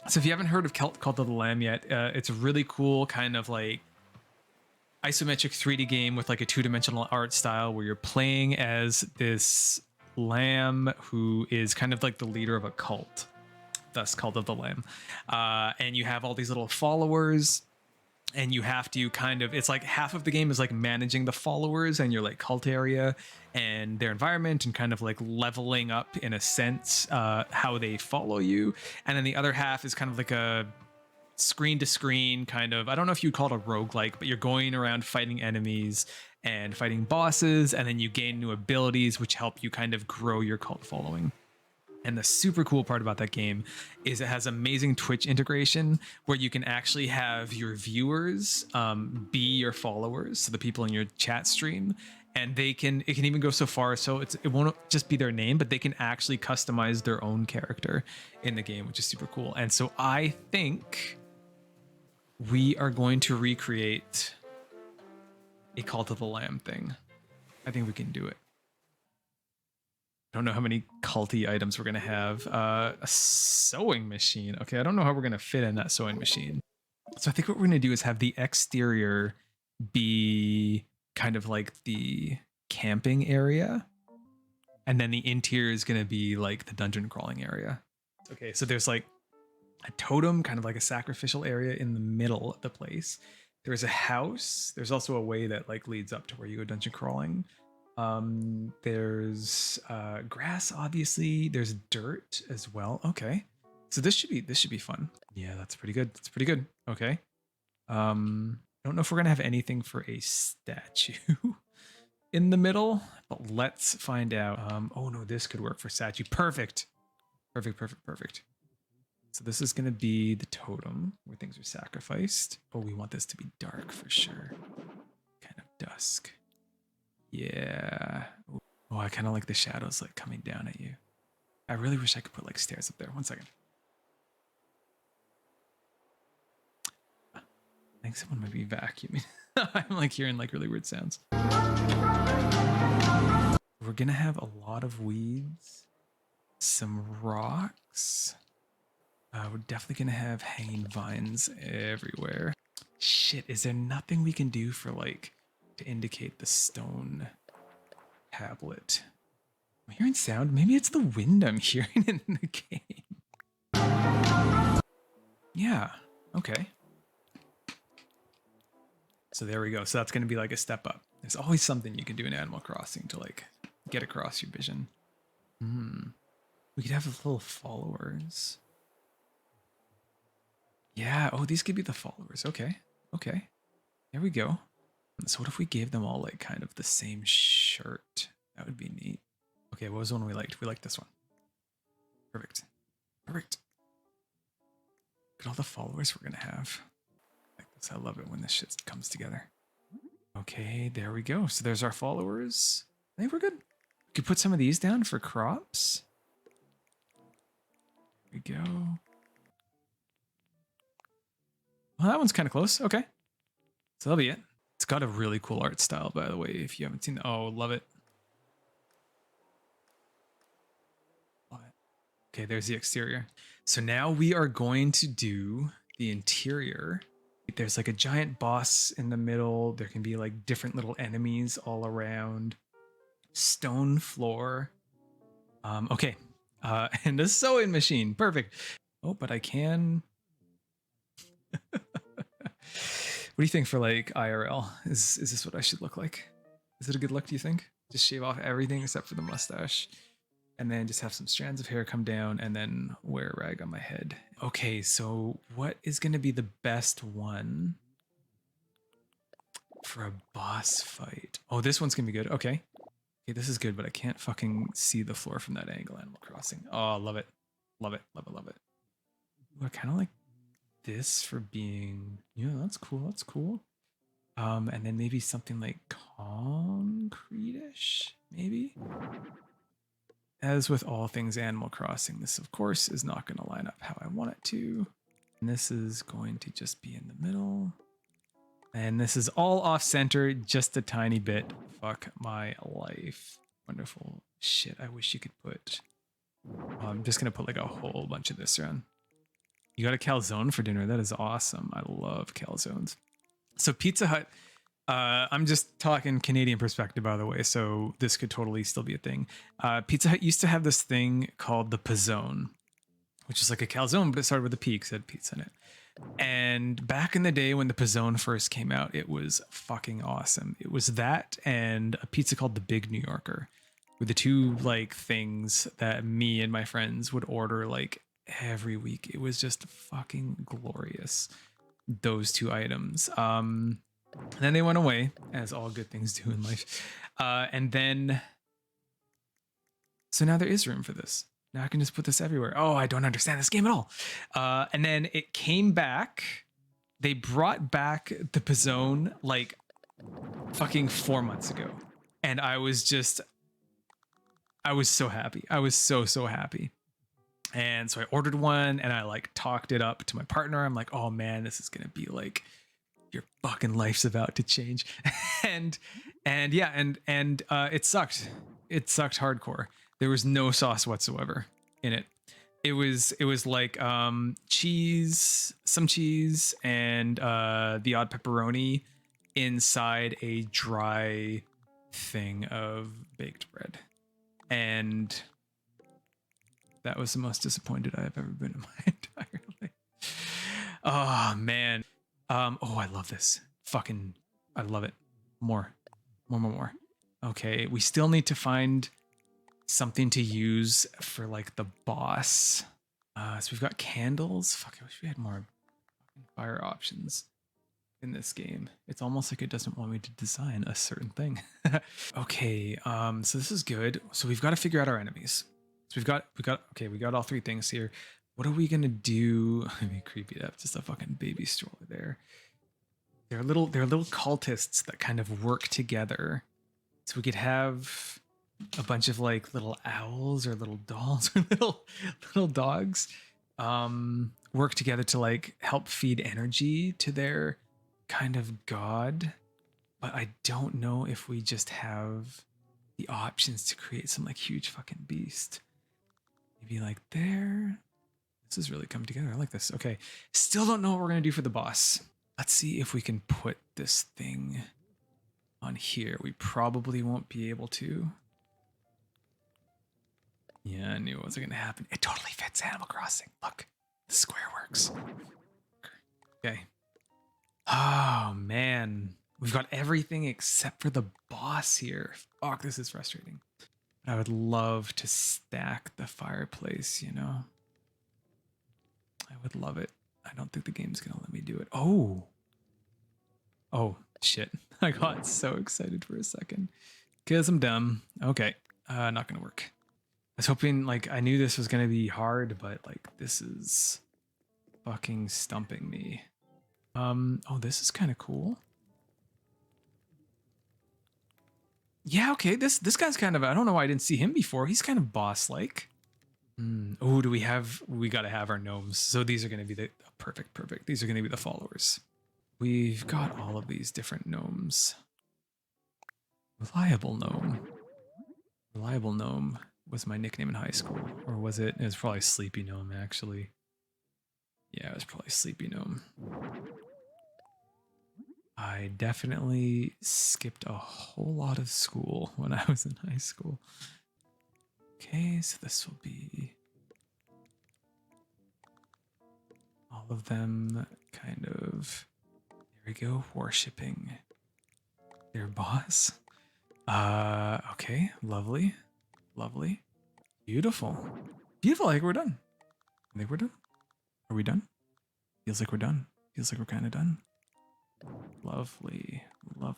So if you haven't heard of Cult of the Lamb yet, it's a really cool kind of like isometric 3D game with like a two-dimensional art style where you're playing as this lamb who is kind of like the leader of a cult, thus Cult of the Lamb. And you have all these little followers, and you have to kind of, it's like half of the game is like managing the followers and your like cult area and their environment and kind of like leveling up in a sense how they follow you. And then the other half is kind of like a screen to screen kind of, I don't know if you'd call it a roguelike, but you're going around fighting enemies and fighting bosses, and then you gain new abilities which help you kind of grow your cult following. And the super cool part about that game is it has amazing Twitch integration where you can actually have your viewers be your followers, so the people in your chat stream, and it can even go so far so it won't just be their name, but they can actually customize their own character in the game, which is super cool. And so I think we are going to recreate a Cult of the Lamb thing. I think we can do it. I don't know how many culty items we're going to have. A sewing machine. Okay, I don't know how we're going to fit in that sewing machine. So I think what we're going to do is have the exterior be kind of like the camping area. And then the interior is going to be like the dungeon crawling area. Okay, so there's like a totem, kind of like a sacrificial area in the middle of the place. There's a house. There's also a way that like leads up to where you go dungeon crawling. There's grass, obviously. There's dirt as well. Okay, so this should be fun. Yeah, that's pretty good. That's pretty good. Okay. I don't know if we're gonna have anything for a statue in the middle, but let's find out. Oh no, this could work for statue. Perfect. Perfect. So this is gonna be the totem where things are sacrificed. Oh, we want this to be dark for sure. Kind of dusk. Yeah. Oh, I kind of like the shadows like coming down at you. I really wish I could put like stairs up there. 1 second. I think someone might be vacuuming. I'm like hearing like really weird sounds. We're gonna have a lot of weeds, some rocks. We're definitely gonna have hanging vines everywhere. Shit, is there nothing we can do for like to indicate the stone tablet? I'm hearing sound. Maybe it's the wind I'm hearing in the game. Yeah, okay. So there we go. So that's going to be like a step up. There's always something you can do in Animal Crossing to like get across your vision. We could have little followers. Yeah, oh, these could be the followers. Okay, there we go. So what if we gave them all like kind of the same shirt? That would be neat. Okay, what was the one we liked? We liked this one. Perfect. Look at all the followers we're gonna have. Like this. I love it when this shit comes together. Okay, there we go. So there's our followers. I think we're good. We could put some of these down for crops. There we go. Well, that one's kind of close. Okay. So that'll be it. It's got a really cool art style, by the way, if you haven't seen. Oh, love it. Okay, there's the exterior. So now we are going to do the interior. There's like a giant boss in the middle. There can be like different little enemies all around. Stone floor. Okay. And a sewing machine. Perfect. Oh, but I can... What do you think for like IRL? Is this what I should look like? Is it a good look, do you think? Just shave off everything except for the mustache. And then just have some strands of hair come down and then wear a rag on my head. Okay, so what is going to be the best one for a boss fight? Oh, this one's going to be good. Okay. Okay, this is good, but I can't fucking see the floor from that angle. Animal Crossing. Oh, love it. Love it. Ooh, I kind of like this for being... Yeah, that's cool. And then maybe something like concrete-ish, maybe? As with all things Animal Crossing, this of course is not going to line up how I want it to. And this is going to just be in the middle. And this is all off-center, just a tiny bit. Fuck my life. Wonderful shit. I wish you could put... I'm just going to put like a whole bunch of this around. You got a calzone for dinner. That is awesome. I love calzones. So Pizza Hut, I'm just talking Canadian perspective, by the way, so this could totally still be a thing. Pizza Hut used to have this thing called the Pizzone, which is like a calzone, but it started with a P because it had pizza in it. And back in the day when the Pizzone first came out, it was fucking awesome. It was that and a pizza called the Big New Yorker, were the two like things that me and my friends would order like every week. It was just fucking glorious. Those two items. Then they went away, as all good things do in life. And then, so now there is room for this. Now I can just put this everywhere. Oh, I don't understand this game at all. And then it came back. They brought back the Pizzone like fucking 4 months ago. And I was so happy. I was so happy. And so I ordered one and I like talked it up to my partner. I'm like, oh man, this is going to be like, your fucking life's about to change. and yeah, and it sucked. It sucked hardcore. There was no sauce whatsoever in it. It was like cheese, some cheese, and the odd pepperoni inside a dry thing of baked bread. And that was the most disappointed I've ever been in my entire life. Oh man. Oh, I love this. Fucking, I love it. More. Okay, we still need to find something to use for like the boss. So we've got candles. Fuck, I wish we had more fire options in this game. It's almost like it doesn't want me to design a certain thing. Okay, so this is good. So we've got to figure out our enemies. So we got all three things here. What are we gonna do? Let me creep it up. Just a fucking baby stroller there. They're little cultists that kind of work together. So we could have a bunch of like little owls or little dolls or little dogs work together to like help feed energy to their kind of god. But I don't know if we just have the options to create some like huge fucking beast. Maybe like there. This has really come together. I like this. Okay. Still don't know what we're going to do for the boss. Let's see if we can put this thing on here. We probably won't be able to. Yeah, I knew it wasn't going to happen. It totally fits Animal Crossing. Look, the square works. Okay. Oh, man. We've got everything except for the boss here. Fuck, this is frustrating. I would love to stack the fireplace, you know? I would love it. I don't think the game's gonna let me do it. Oh. Oh, shit. I got so excited for a second. Because I'm dumb. Okay. Not gonna work. I was hoping, like, I knew this was gonna be hard, but, like, this is fucking stumping me. Oh, this is kind of cool. Yeah, okay, this guy's kind of, I don't know why I didn't see him before. He's kind of boss-like. Oh, we gotta have our gnomes. So these are gonna be the, perfect. These are gonna be the followers. We've got all of these different gnomes. Reliable gnome. Reliable gnome was my nickname in high school. Or was it? It was probably Sleepy Gnome, actually. Yeah, it was probably Sleepy Gnome. I definitely skipped a whole lot of school when I was in high school. Okay, so this will be all of them kind of, there we go, worshipping their boss. Okay, lovely. Beautiful. I think we're done. Are we done? Feels like we're done. Feels like we're kind of done. Lovely. I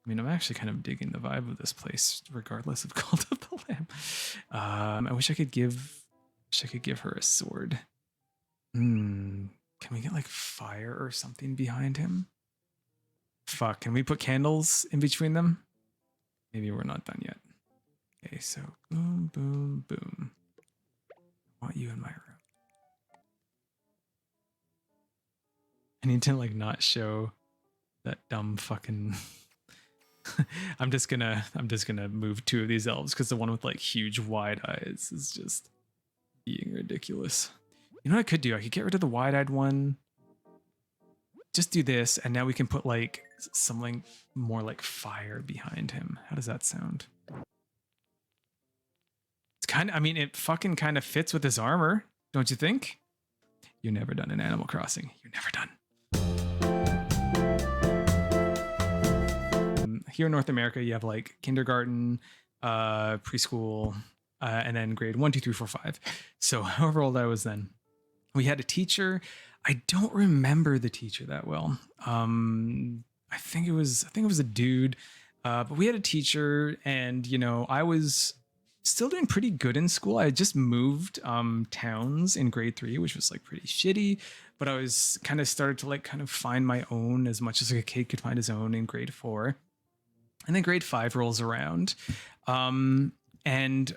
mean, I'm actually kind of digging the vibe of this place, regardless of Cult of the Lamb. I wish I could give her a sword. Can we get like fire or something behind him? Fuck, can we put candles in between them? Maybe we're not done yet. Okay, so boom. I want you in my room. I need to like not show that dumb fucking I'm just gonna move two of these elves because the one with like huge wide eyes is just being ridiculous. You know what I could do? I could get rid of the wide-eyed one. Just do this, and now we can put like something more like fire behind him. How does that sound? It's kind of, I mean, it fucking kind of fits with his armor, don't you think? You're never done in Animal Crossing. You're never done. Here in North America, you have like kindergarten, preschool, and then grade 1, 2, 3, 4, 5. So however old I was then, we had a teacher. I don't remember the teacher that well. I think it was a dude, but we had a teacher, and you know, I was still doing pretty good in school. I had just moved towns in grade 3, which was like pretty shitty, but I was kind of started to like kind of find my own as much as like a kid could find his own in grade 4. And then grade 5 rolls around. And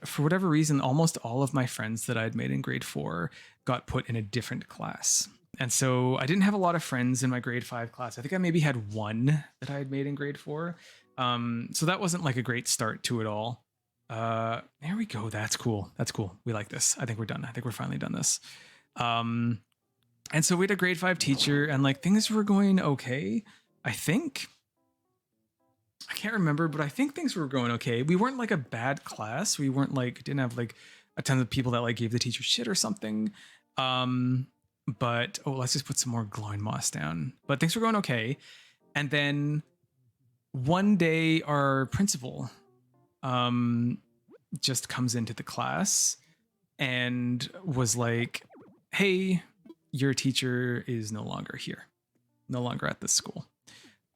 for whatever reason, almost all of my friends that I had made in grade 4 got put in a different class. And so I didn't have a lot of friends in my grade 5 class. I think I maybe had one that I had made in grade 4. So that wasn't like a great start to it all. There we go. That's cool. That's cool. We like this. I think we're done. I think we're finally done this. And so we had a grade 5 teacher, and like things were going okay, I think. I can't remember, but I think things were going okay. We weren't like a bad class. We weren't like, didn't have like a ton of people that like gave the teacher shit or something. But let's just put some more glowing moss down. But things were going okay. And then one day our principal just comes into the class and was like, hey, your teacher is no longer here, no longer at this school.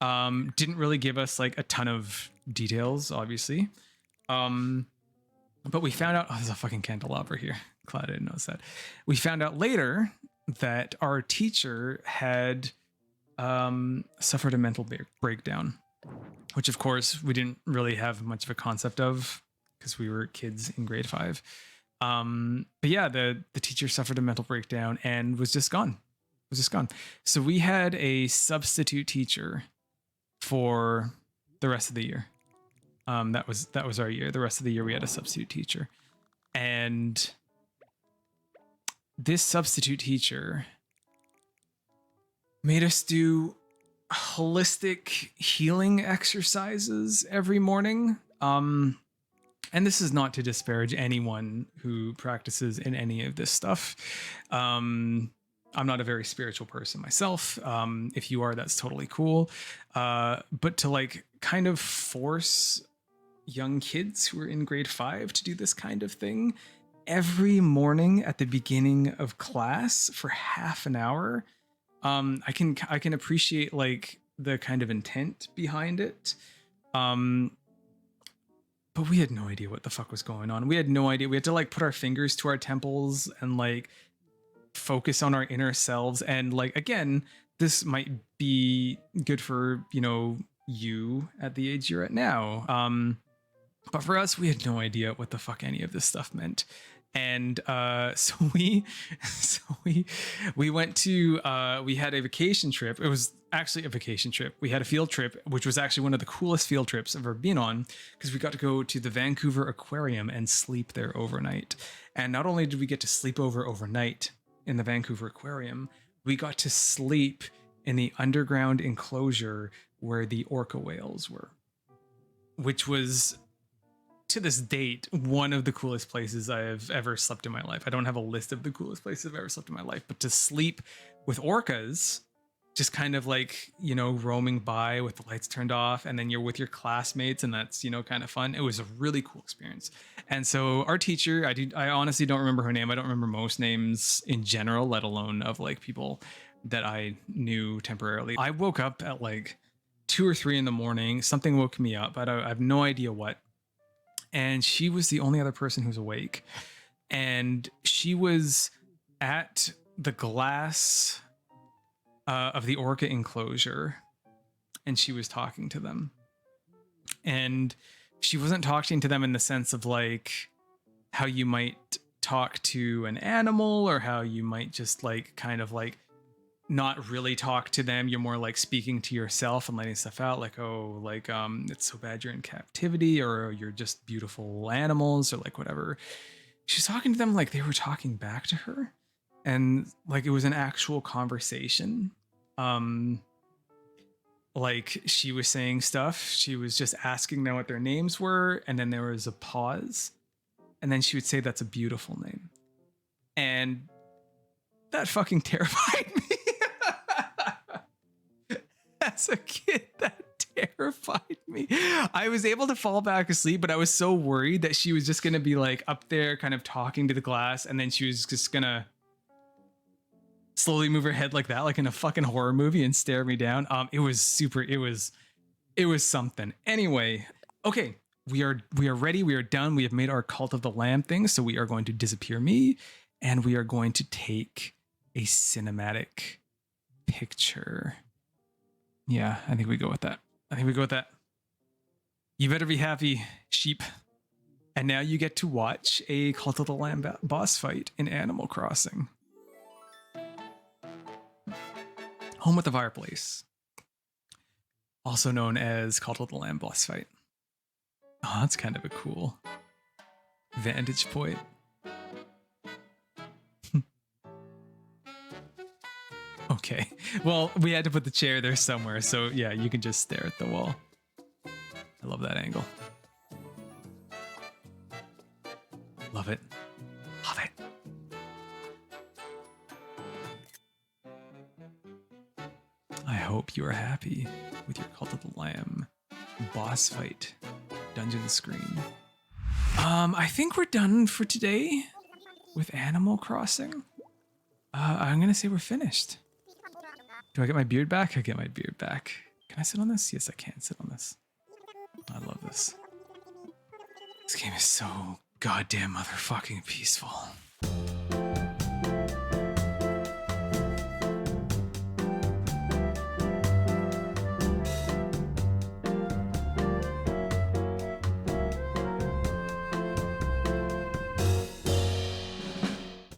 Didn't really give us like a ton of details, obviously. But we found out, there's a fucking candelabra here. Glad I didn't notice that. We found out later that our teacher had suffered a mental breakdown, which of course we didn't really have much of a concept of because we were kids in grade 5. But yeah, the teacher suffered a mental breakdown and was just gone. So we had a substitute teacher for the rest of the year. That was our year. The rest of the year we had a substitute teacher. And this substitute teacher made us do holistic healing exercises every morning. And this is not to disparage anyone who practices in any of this stuff. I'm not a very spiritual person myself. If you are, that's totally cool. But to like kind of force young kids who are in grade 5 to do this kind of thing every morning at the beginning of class for half an hour, I can appreciate like the kind of intent behind it. But we had no idea what the fuck was going on. We had no idea. We had to like put our fingers to our temples and like focus on our inner selves. And like, again, this might be good for, you know, you at the age you're at now. But for us, we had no idea what the fuck any of this stuff meant. And so we went to, we had a vacation trip. It was actually a vacation trip. We had a field trip, which was actually one of the coolest field trips I've ever been on, because we got to go to the Vancouver Aquarium and sleep there overnight. And not only did we get to sleep overnight in the Vancouver Aquarium, we got to sleep in the underground enclosure where the orca whales were, which was, to this date, one of the coolest places I have ever slept in my life. I don't have a list of the coolest places I've ever slept in my life, but to sleep with orcas, just kind of like, you know, roaming by with the lights turned off, and then you're with your classmates, and that's, you know, kind of fun. It was a really cool experience. And so our teacher, I honestly don't remember her name. I don't remember most names in general, let alone of like people that I knew temporarily. I woke up at like 2 or 3 in the morning. Something woke me up. I have no idea what. And she was the only other person who was awake. And she was at the glass of the orca enclosure, and she was talking to them. And she wasn't talking to them in the sense of like how you might talk to an animal, or how you might just like kind of like not really talk to them. You're more like speaking to yourself and letting stuff out, like, oh, like it's so bad you're in captivity, or you're just beautiful animals, or like whatever. She's talking to them like they were talking back to her. and like it was an actual conversation. Um, like she was saying stuff. She was just asking them what their names were, and then there was a pause, and then she would say, "That's a beautiful name," and that fucking terrified me. As a kid, that terrified me. I was able to fall back asleep, but I was so worried that she was just gonna be like up there, kind of talking to the glass, and then she was just gonna slowly move her head like that, like in a fucking horror movie, and stare me down. It was super. It was something. Anyway, okay, we are ready. We are done. We have made our Cult of the Lamb thing, so we are going to disappear me, and we are going to take a cinematic picture. Yeah, I think we go with that. I think we go with that. You better be happy, sheep. And now you get to watch a Cult of the Lamb boss fight in Animal Crossing. Home with the Fireplace. Also known as Cult of the Lamb boss fight. Oh, that's kind of a cool vantage point. Okay. Well, we had to put the chair there somewhere, so yeah, you can just stare at the wall. I love that angle. Love it. Love it. I hope you are happy with your Cult of the Lamb boss fight dungeon screen. I think we're done for today with Animal Crossing. I'm gonna say we're finished. Do I get my beard back? I get my beard back. Can I sit on this? Yes, I can sit on this. I love this. This game is so goddamn motherfucking peaceful.